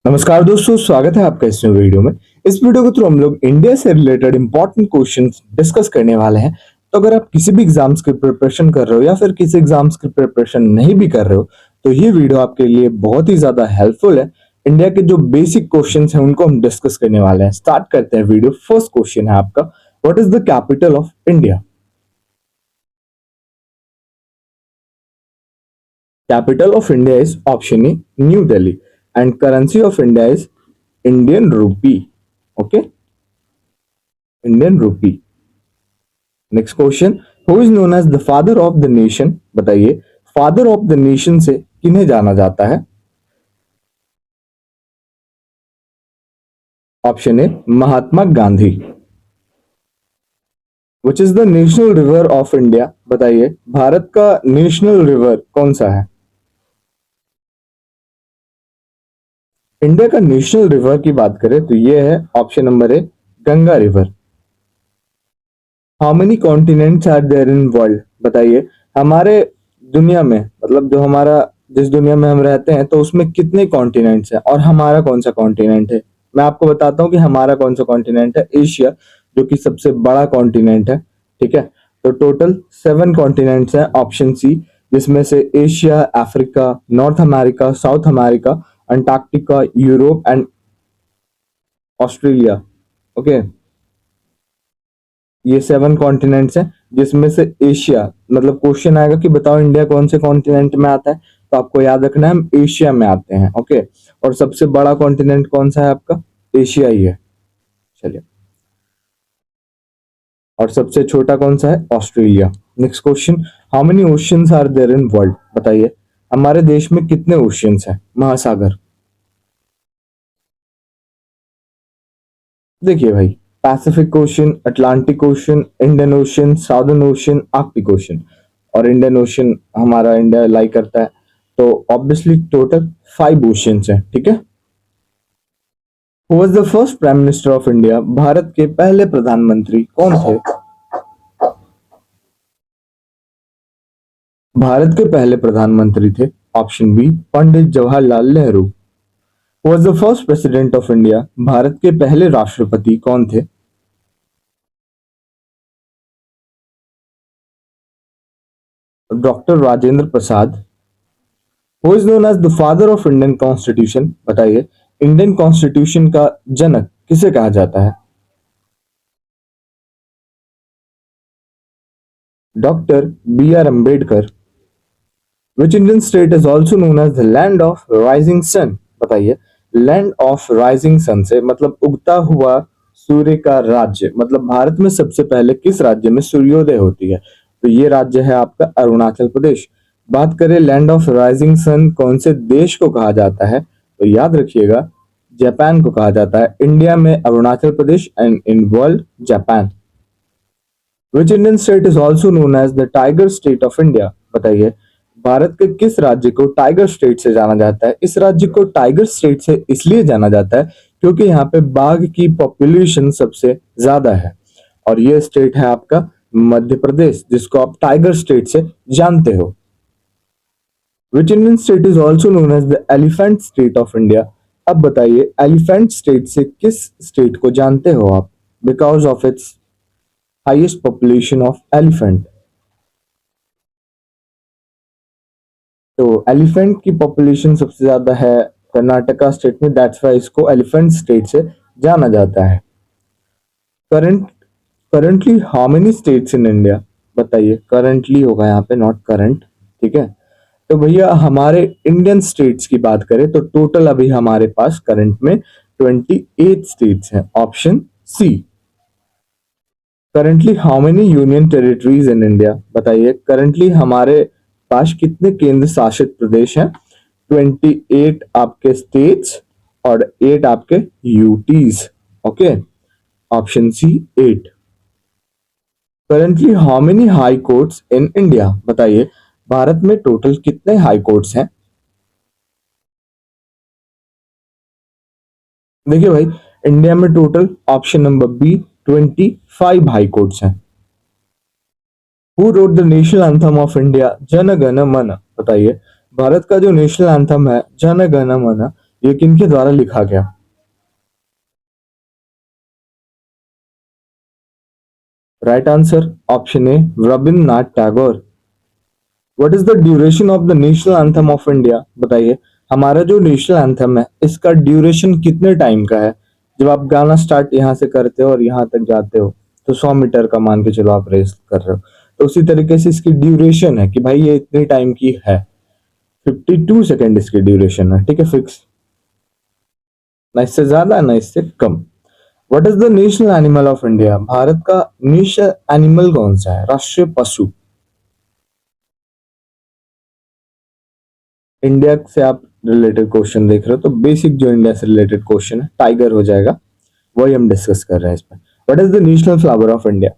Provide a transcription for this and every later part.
नमस्कार दोस्तों, स्वागत है आपका इस वीडियो में। इस वीडियो के थ्रू हम लोग इंडिया से रिलेटेड इंपॉर्टेंट क्वेश्चंस डिस्कस करने वाले हैं। तो अगर आप किसी भी एग्जाम्स की प्रिपरेशन कर रहे हो या फिर किसी एग्जाम्स की प्रिपरेशन नहीं भी कर रहे हो तो ये वीडियो आपके लिए बहुत ही ज्यादा हेल्पफुल है। इंडिया के जो बेसिक क्वेश्चंस हैं उनको हम डिस्कस करने वाले हैं। स्टार्ट करते हैं वीडियो। फर्स्ट क्वेश्चन है आपका, what is the capital of India? Capital of India is option A, New Delhi, and currency of India is Indian rupee. Okay, Indian rupee. Next question, who is known as the father of the nation? बताइए, father of the nation से किन्हें जाना जाता है? Option A, Mahatma Gandhi. Which is the national river of India? बताइए, भारत का national river कौन सा है? इंडिया का नेशनल रिवर की बात करें तो ये है option number A, Ganga river. How many continents are there in world? बताइए, हमारे दुनिया में, मतलब जो हमारा, जिस दुनिया में हम रहते हैं तो उसमें कितने कॉन्टिनेंट्स हैं और हमारा कौन सा कॉन्टिनेंट है? मैं आपको बताता हूँ कि हमारा कौन सा कॉन्टिनेंट है। एशिया, जो कि सबसे बड़ा कॉन्टिनेंट है। ठीक है, तो टोटल 7 कॉन्टिनेंट्स हैं, ऑप्शन सी, जिसमें से Asia, Africa, north America, south America, Antarctica, Europe and Australia. Okay, ये 7 कॉन्टिनेंट्स हैं, जिसमें से एशिया, मतलब क्वेश्चन आएगा कि बताओ इंडिया कौन से कॉन्टिनेंट में आता है, तो आपको याद रखना है हम एशिया में आते हैं। ओके, और सबसे बड़ा कॉन्टिनेंट कौन सा है आपका? एशिया ही है। चलिए, और सबसे छोटा कौन सा है? Australia. Next question, how many oceans are there in world? बताइए, हमारे देश में कितने ओशियंस हैं, महासागर? देखिए भाई, Pacific ocean, Atlantic ocean, Indian ocean, southern ocean, Arctic ocean. और इंडियन ओशन हमारा इंडिया लाई करता है, तो ऑब्वियसली टोटल 5 ओशियंस हैं। ठीक है। Who was the first prime minister of India? Bharat के पहले प्रधानमंत्री कौन थे? भारत के पहले प्रधानमंत्री थे, option B, Pandit Jawaharlal Nehru. Who was the first president of India? Bharat के पहले राष्ट्रपति कौन थे? Doctor Rajendra Prasad. Who is known as the father of Indian constitution? बताइए, इंडियन कॉन्स्टिट्यूशन का जनक किसे कहा जाता है? Doctor B R Ambedkar. Which Indian state is also known as the land of rising sun? बताइए, लैंड ऑफ राइजिंग सन से मतलब उगता हुआ सूर्य का राज्य, मतलब भारत में सबसे पहले किस राज्य में सूर्योदय होती है? तो ये राज्य है आपका अरुणाचल प्रदेश। बात करें लैंड ऑफ राइजिंग सन कौन से देश को कहा जाता है, तो याद रखिएगा, जापान को कहा जाता है। इंडिया में Arunachal Pradesh and in world Japan. Which Indian state is also known as the tiger state of India? बताइए, भारत के किस राज्य को टाइगर स्टेट से जाना जाता है? इस राज्य को टाइगर स्टेट से इसलिए जाना जाता है क्योंकि यहाँ पे बाघ की पॉपुलेशन सबसे ज्यादा है। और ये स्टेट है आपका मध्य प्रदेश, जिसको आप टाइगर स्टेट से जानते हो। Which Indian state is also known as the elephant state of India? अब बताइए, एलिफेंट स्टेट से किस स्टेट को जानते हो आप? Because of its highest population of elephant. तो एलिफेंट की पॉपुलेशन सबसे ज्यादा है कर्नाटका स्टेट में, दैट्स वाई इसको एलिफेंट स्टेट से जाना जाता है। Current currently how many states in India? बताइए, करंटली होगा यहाँ पे, नॉट करंट। ठीक है, तो भैया हमारे इंडियन स्टेट्स की बात करें तो टोटल अभी हमारे पास करंट में 28 स्टेट्स हैं, option C. Currently how many union territories in India? बताइए, करंटली हमारे पास कितने केंद्र शासित प्रदेश हैं? 28 आपके स्टेट्स और 8 आपके UTs. Okay, option C 8। Currently how many high courts in India? बताइए, भारत में टोटल कितने हाई कोर्ट्स हैं? देखिए भाई, इंडिया में total option number B 25 high courts हैं। Who wrote the national anthem of India? Jana Gana मन। बताइए, भारत का जो नेशनल एंथम है जन गण मन, ये किनके द्वारा लिखा गया? Right answer option A Rabindranath Tagore. What is the duration of the national anthem of India? बताइए, हमारा जो नेशनल एंथम है इसका ड्यूरेशन कितने टाइम का है? जब आप गाना स्टार्ट यहाँ से करते हो और यहाँ तक जाते हो तो 100 मीटर का मान के चलो आप रेस कर रहे हो, तो उसी तरीके से इसकी ड्यूरेशन है कि भाई ये इतने टाइम की है। 52 सेकेंड इसकी ड्यूरेशन है, ठीक है, फिक्स। ना इससे ज्यादा ना इससे कम। What is the national animal of India? Bharat का नेशनल एनिमल कौन सा है, राष्ट्रीय पशु? इंडिया से आप रिलेटेड क्वेश्चन देख रहे हो तो बेसिक जो इंडिया से रिलेटेड क्वेश्चन है टाइगर हो जाएगा, वही हम डिस्कस कर रहे हैं इसमें। What is the national flower of India?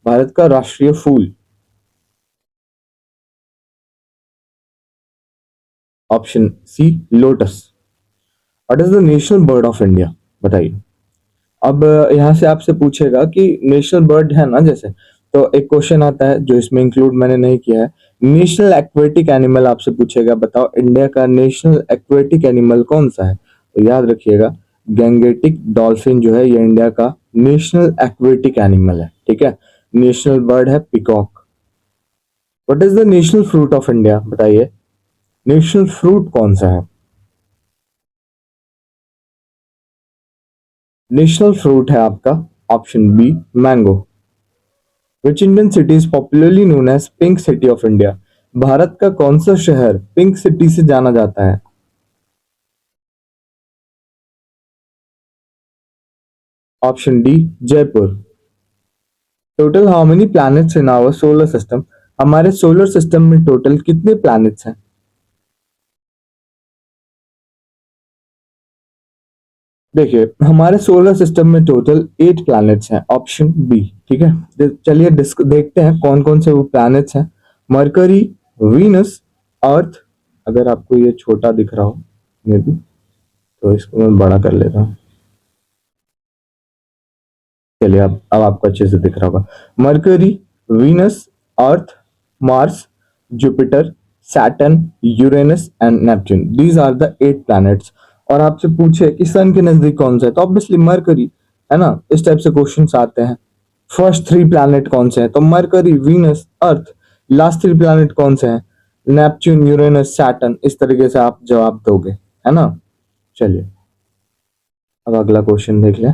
Bharat का राष्ट्रीय फूल? Option C lotus. What is the national bird of India? बताइए। अब यहाँ से आपसे पूछेगा कि नेशनल बर्ड है ना, जैसे तो एक क्वेश्चन आता है जो इसमें इंक्लूड मैंने नहीं किया है, नेशनल एक्वेटिक एनिमल आपसे पूछेगा, बताओ इंडिया का नेशनल एक्वेटिक एनिमल कौन सा है? तो याद रखिएगा, गैंगेटिक डॉल्फिन जो है ये इंडिया का नेशनल एक्वेटिक एनिमल है, ठीक है। नेशनल बर्ड है peacock. What is the national fruit of India? बताइए, नेशनल फ्रूट कौन सा है? नेशनल फ्रूट है आपका option B mango. Which Indian city is popularly known as Pink City of India? Bharat का कौन सा शहर पिंक सिटी से जाना जाता है? Option D Jaipur. Total how many planets in our solar system? हमारे सोलर सिस्टम में टोटल कितने प्लैनेट्स हैं? देखिए, हमारे सोलर सिस्टम में टोटल 8 प्लैनेट्स हैं, ऑप्शन बी, ठीक है। चलिए देखते हैं कौन कौन से वो प्लैनेट्स हैं। मरकरी, वीनस, अर्थ। अगर आपको ये छोटा दिख रहा हो मे बी, तो इसको मैं बड़ा कर लेता हूँ। चलिए अब आपको अच्छे से दिख रहा होगा। Mercury, Venus, Earth, Mars, Jupiter, Saturn, Uranus and Neptune, these are the 8 planets. और आपसे पूछे कि सन के नजदीक कौन सा है, तो ऑब्वियसली मरकरी है ना। इस टाइप से क्वेश्चंस आते हैं। फर्स्ट 3 प्लैनेट कौन से हैं, तो मरकरी, वीनस, अर्थ। लास्ट 3 प्लैनेट कौन से हैं, नेपच्यून, यूरेनस, सैटर्न। इस तरीके से आप जवाब दोगे, है ना। चलिए अब अगला क्वेश्चन देख लें।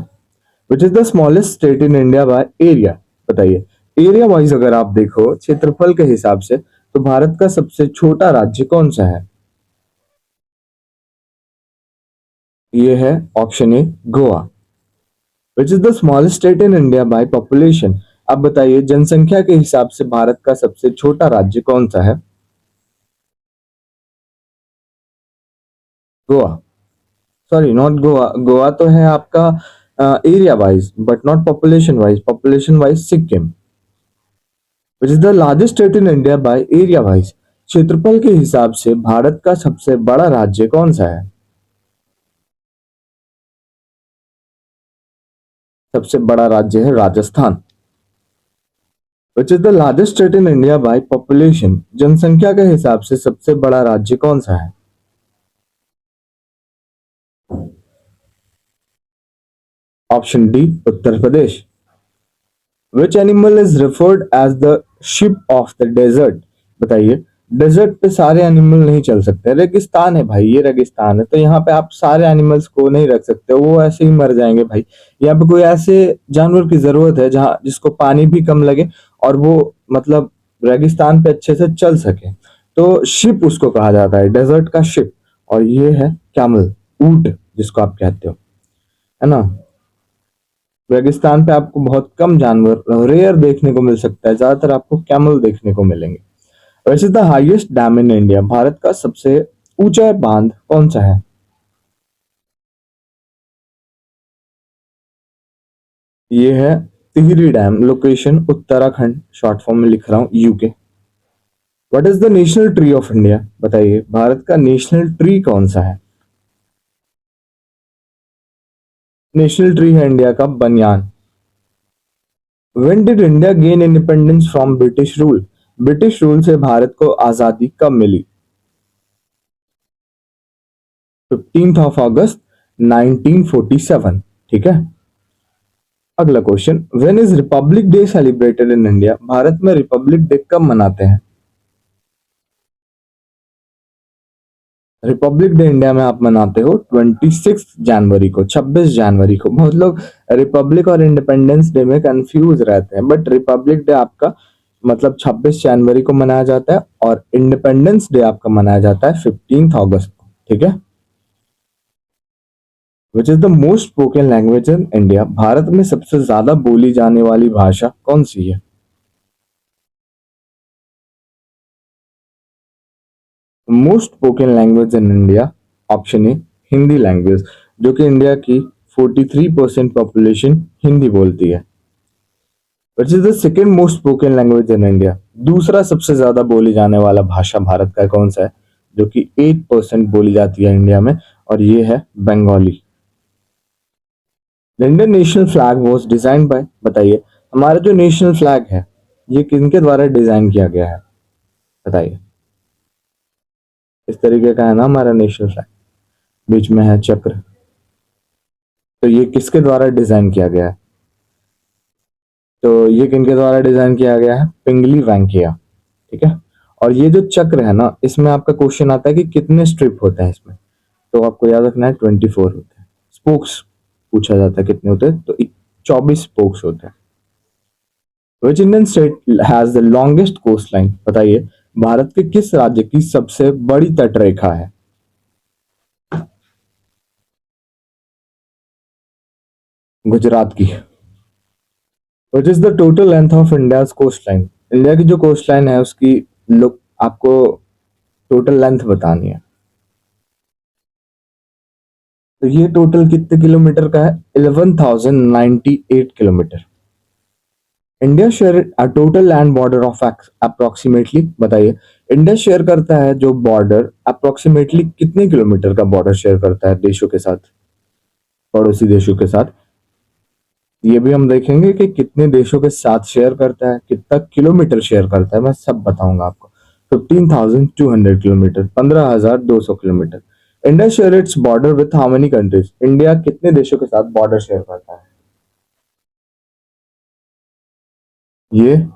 विच is the smallest state in India by area? बताइए, एरिया वाइज अगर आप देखो क्षेत्रफल के हिसाब से तो भारत का सबसे छोटा राज्य कौन सा है? ये है option A Goa. Which is the smallest state in India by population? अब बताइए, जनसंख्या के हिसाब से भारत का सबसे छोटा राज्य कौन सा है? गोवा। Sorry, not Goa. गोवा तो है आपका area wise but not population wise. Population wise Sikkim. Which is the largest state in India by area wise? क्षेत्रफल के हिसाब से भारत का सबसे बड़ा राज्य कौन सा है? सबसे बड़ा राज्य है राजस्थान। विच is the largest state in India by population? जनसंख्या के हिसाब से सबसे बड़ा राज्य कौन सा है? Option D Uttar Pradesh. Which animal is referred as the ship of the desert? बताइए, डेजर्ट पे सारे एनिमल नहीं चल सकते, रेगिस्तान है भाई, ये रेगिस्तान है, तो यहाँ पे आप सारे एनिमल्स को नहीं रख सकते, वो ऐसे ही मर जाएंगे भाई। यहाँ पे कोई ऐसे जानवर की जरूरत है जहाँ जिसको पानी भी कम लगे और वो मतलब रेगिस्तान पे अच्छे से चल सके, तो शिप उसको कहा जाता है, डेजर्ट का शिप। और ये है कैमल, ऊंट जिसको आप कहते हो, है ना। रेगिस्तान पे आपको बहुत कम जानवर रेयर देखने को मिल सकता है, ज्यादातर आपको कैमल देखने को मिलेंगे। वैसे the highest dam in India? Bharat का सबसे ऊंचा बांध कौन सा है? ये है Tehri dam, location Uttarakhand, short form में लिख रहा हूँ UK. What is the national tree of India? बताइए, भारत का नेशनल ट्री कौन सा है? नेशनल ट्री है इंडिया का बनियान। When did India gain independence from British rule? British rule से भारत को आजादी कब मिली? 15 अगस्त 1947। ठीक है। अगला question, when is Republic day celebrated in India? Bharat में रिपब्लिक डे कब मनाते हैं? रिपब्लिक डे इंडिया में आप मनाते हो 26 जनवरी को, 26 जनवरी को। बहुत लोग रिपब्लिक और इंडिपेंडेंस डे में कंफ्यूज रहते हैं, बट रिपब्लिक डे आपका मतलब 26 जनवरी को मनाया जाता है और इंडिपेंडेंस डे आपका मनाया जाता है 15 अगस्त को। ठीक है। विच is the most spoken language in India? Bharat में सबसे ज्यादा बोली जाने वाली भाषा कौन सी है? Most spoken language in India, option A Hindi language, जो कि इंडिया की 43% पॉपुलेशन हिंदी बोलती है। विच is the second most spoken language in India? दूसरा सबसे ज्यादा बोली जाने वाला भाषा भारत का कौन सा है, जो कि 8% बोली जाती है इंडिया में, और ये है Bengali. The Indian national flag was design by, बताइए हमारा जो नेशनल फ्लैग है ये किनके द्वारा डिजाइन किया गया है? बताइए। इस तरीके का है ना हमारा नेशनल फ्लैग, बीच में है चक्र, तो ये किसके द्वारा डिजाइन किया गया है? तो ये किनके द्वारा डिजाइन किया गया है? पिंगली वेंकैया। ठीक है। और ये जो चक्र है ना, इसमें आपका क्वेश्चन आता है कि कितने स्ट्रिप होते हैं इसमें, तो आपको याद रखना है 24 होते हैं। स्पोक्स पूछा जाता है कितने होते हैं, तो 24 स्पोक्स होते हैं। Which Indian state has the longest coast line? बताइए भारत के किस राज्य की सबसे बड़ी तटरेखा है? गुजरात की। Which is the total length of India coast line? India की जो कोस्ट लाइन है उसकी लोग आपको टोटल लेंथ बतानी है। तो ये टोटल कितने किलोमीटर का है? 11,098 kilometre. India share a total land border of approximately, बताइए इंडिया शेयर करता है जो बॉर्डर अप्रोक्सीमेटली कितने किलोमीटर का बॉर्डर शेयर करता है देशों के साथ, पड़ोसी देशों के साथ? ये भी हम देखेंगे कि कितने देशों के साथ शेयर करता है, कितना किलोमीटर शेयर करता है, मैं सब बताऊंगा आपको। 15,200 kilometre, 15,200 kilometre. India share its border with how many countries? India कितने देशों के साथ बॉर्डर शेयर करता है? ये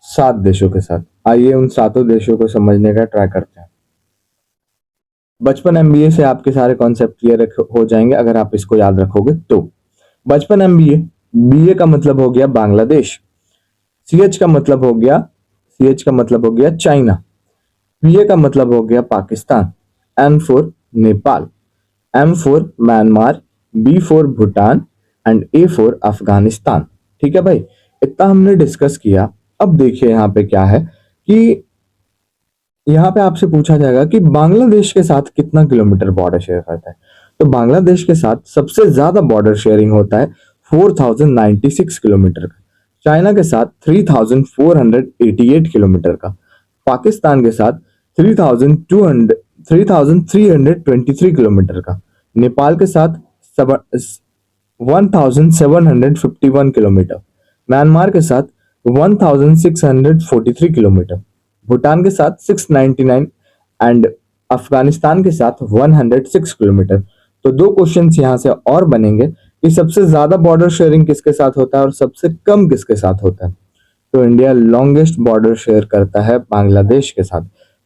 7 देशों के साथ। आइए उन सातों देशों को समझने का ट्राई करते हैं। बचपन एमबीए से आपके सारे कॉन्सेप्ट क्लियर हो जाएंगे अगर आप इसको याद रखोगे तो। बचपन एमबीए, बीए का मतलब हो गया बांग्लादेश, सीएच का मतलब हो गया सीएच का मतलब हो गया चाइना, पीए का मतलब हो गया Pakistan, N for Nepal, M for Myanmar, B for Bhutan and A for Afghanistan. ठीक है भाई, इतना हमने डिस्कस किया। अब देखिए यहाँ पे क्या है कि यहाँ पे आपसे पूछा जाएगा कि बांग्लादेश के साथ कितना किलोमीटर बॉर्डर शेयर करता है। तो बांग्लादेश के साथ सबसे ज्यादा बॉर्डर शेयरिंग होता है 4,096 किलोमीटर का, चाइना के साथ 3,488 किलोमीटर का, पाकिस्तान के साथ 3,323 किलोमीटर का, नेपाल के साथ 1,751 किलोमीटर, म्यांमार के साथ 1,643 किलोमीटर, भूटान के साथ 699 एंड अफगानिस्तान के साथ 106 किलोमीटर। तो दो क्वेश्चंस यहाँ से और बनेंगे कि सबसे ज्यादा बॉर्डर शेयरिंग किसके साथ होता है और सबसे कम किसके साथ होता है। तो इंडिया लॉन्गेस्ट बॉर्डर शेयर करता है बांग्लादेश के साथ,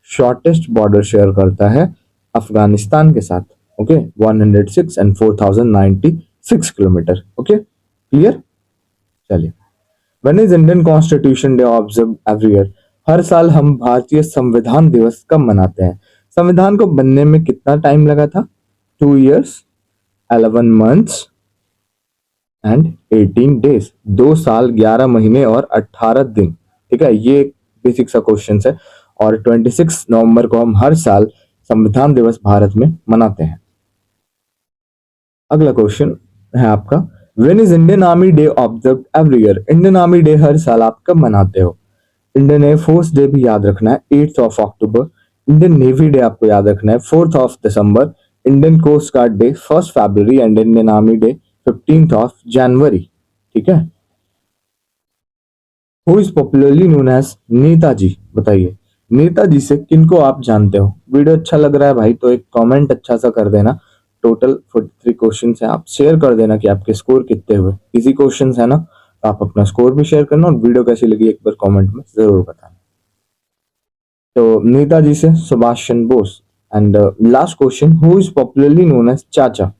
शॉर्टेस्ट बॉर्डर शेयर करता है अफगानिस्तान के साथ। Okay, 106 and 4,096 kilometre. Okay, clear. चलिए, when is Indian constitution day observe every year? हर साल हम भारतीय संविधान दिवस कब मनाते हैं? संविधान को बनने में कितना टाइम लगा था? 2 years, 11 months एंड 18 days। 2 साल 11 महीने और 18 दिन। ठीक है, ये बेसिक सा क्वेश्चन है। और 26 नवंबर को हम हर साल संविधान दिवस भारत में मनाते हैं। अगला क्वेश्चन है आपका, when is Indian army day observe every year? Indian army day हर साल आप कब मनाते हो? इंडियन एयरफोर्स डे भी याद रखना है 8 अक्टूबर, इंडियन नेवी डे आपको याद रखना है 4 दिसंबर, इंडियन कोस्ट गार्ड डे 1 फरवरी एंड इंडियन आर्मी डे 15 जनवरी। ठीक है। Who is popularly known as Netaji? बताइए नेताजी से किनको आप जानते हो? वीडियो अच्छा लग रहा है भाई तो एक कमेंट अच्छा सा कर देना, टोटल 43 क्वेश्चन है। आप शेयर कर देना कि आपके स्कोर कितने हुए। इजी क्वेश्चन है ना, तो आप अपना स्कोर भी शेयर करना और वीडियो कैसी लगी एक बार कमेंट में जरूर बताना। तो नेताजी से Subhash Chandra Bose. And last question, who is popularly known as Chacha.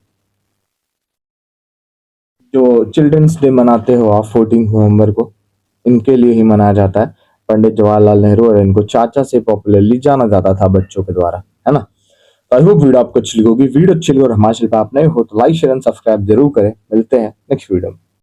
जो चिल्ड्रंस डे मनाते हो आप 14 नवंबर को, इनके लिए ही मनाया जाता है। पंडित जवाहरलाल नेहरू, और इनको चाचा से पॉपुलरली जाना जाता था बच्चों के द्वारा, है ना। आई होप वीडियो आपको अच्छी लगी होगी। वीडियो अच्छी लगी और हमारे चैनल पे आप नए हो तो लाइक शेयर एंड सब्सक्राइब जरूर करें। मिलते हैं नेक्स्ट वीडियो में।